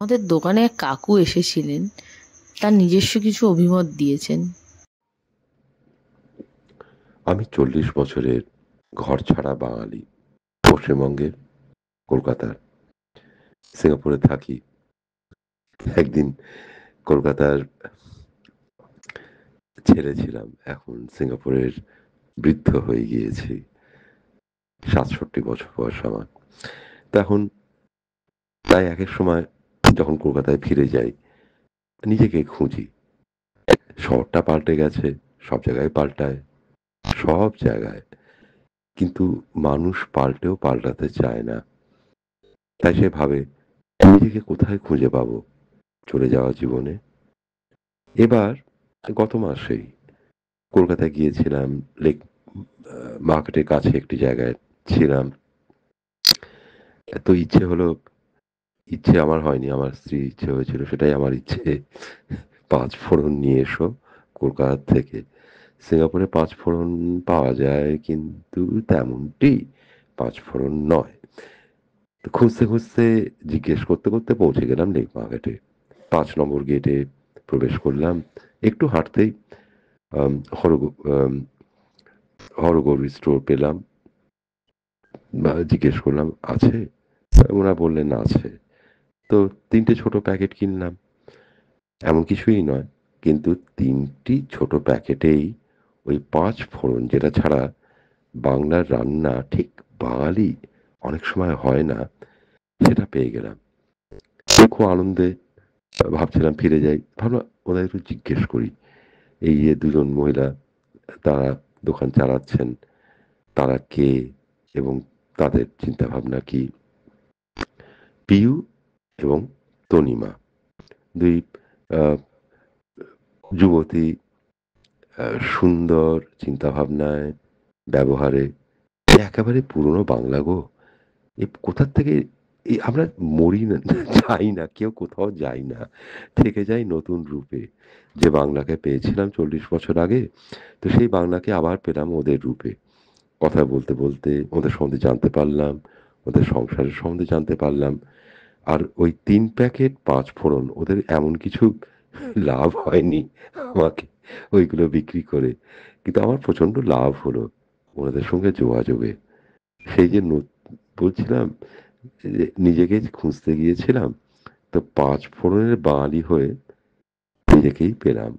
আমাদের দোকানে এক কাকু এসেছিলেন, তার নিজস্ব কিছু অভিমত দিয়েছেন। আমি 40 বছরের ঘরছাড়া বাঙালি। পশ্চিমবঙ্গের, কলকাতার। সিঙ্গাপুরে থাকি। একদিন কলকাতার ছেলে ছিলাম, এখন সিঙ্গাপুরের বৃদ্ধ হয়ে গিয়েছি। 67 বছর বয়স আমার। তো এখন প্রায় এক এক সময় যখন কলকাতায় ফিরে যাই, নিজেকে খুঁজি। শহরটা পাল্টে গেছে, সব জায়গায় পাল্টায়, সব জায়গায়। কিন্তু মানুষ পাল্টেও পাল্টাতে চায় না। তাই সে ভাবে, নিজেকে কোথায় খুঁজে পাবো চলে যাওয়া জীবনে। এবার গত মাসেই কলকাতায় গিয়েছিলাম, লেক মার্কেটের কাছে একটি জায়গায় ছিলাম। এত ইচ্ছে হলো, ইচ্ছে আমার হয়নি, আমার স্ত্রীর ইচ্ছে হয়েছিল, সেটাই আমার ইচ্ছে। পাঁচ ফোড়ন নিয়ে এসো কলকাতা থেকে। সিঙ্গাপুরে পাঁচ ফোড়ন পাওয়া যায়, কিন্তু তেমনটি পাঁচ ফোড়ন নয়। তো খুঁজতে খুঁজতে, জিজ্ঞেস করতে করতে পৌঁছে গেলাম লেক মার্কেটে। 5 নম্বর গেটে প্রবেশ করলাম। একটু হাঁটতেই আম, হরগ আম, হরগৌরী স্টোর পেলাম। জিজ্ঞেস করলাম, আছে? ওরা বললেন আছে। তো 3টে ছোট প্যাকেট কিনলাম। এমন কিছুই নয়, কিন্তু 3টি ছোট প্যাকেটেই ওই পাঁচ ফোড়ন, যেটা ছাড়া বাংলার রান্না ঠিক বাঙালি অনেক সময় হয় না, সেটা পেয়ে গেলাম। খুব আনন্দে ভাবছিলাম ফিরে যাই। ভাবলাম ওদের একটু জিজ্ঞেস করি, এই যে দুজন মহিলা, তারা দোকান চালাচ্ছেন, তারা কে এবং তাদের চিন্তা ভাবনা কি। পিউ এবং তনিমা, দুই আহ, যুবতী, সুন্দর চিন্তাভাবনায়, ব্যবহারে। একেবারে পুরনো বাংলা গো। কোথার থেকে আমরা মরি না, যাই না, কেউ কোথাও যাই না, থেকে যাই নতুন রূপে। যে বাংলাকে পেয়েছিলাম 40 বছর আগে, তো সেই বাংলাকে আবার পেলাম ওদের রূপে। কথা বলতে বলতে ওদের সম্বন্ধে জানতে পারলাম, ওদের সংসারের সম্বন্ধে জানতে পারলাম। আর ওই 3 প্যাকেট পাঁচ ফোড়ন, ওদের এমন কিছু লাভ হয়নি আমাকে ওইগুলো বিক্রি করে, কিন্তু আমার প্রচন্ড লাভ হলো ওনাদের সঙ্গে যোগাযোগে। সেই যে বলছিলাম যে নিজেকে খুঁজতে গিয়েছিলাম, তো পাঁচ ফোড়নের বাঙালি হয়ে নিজেকেই পেলাম।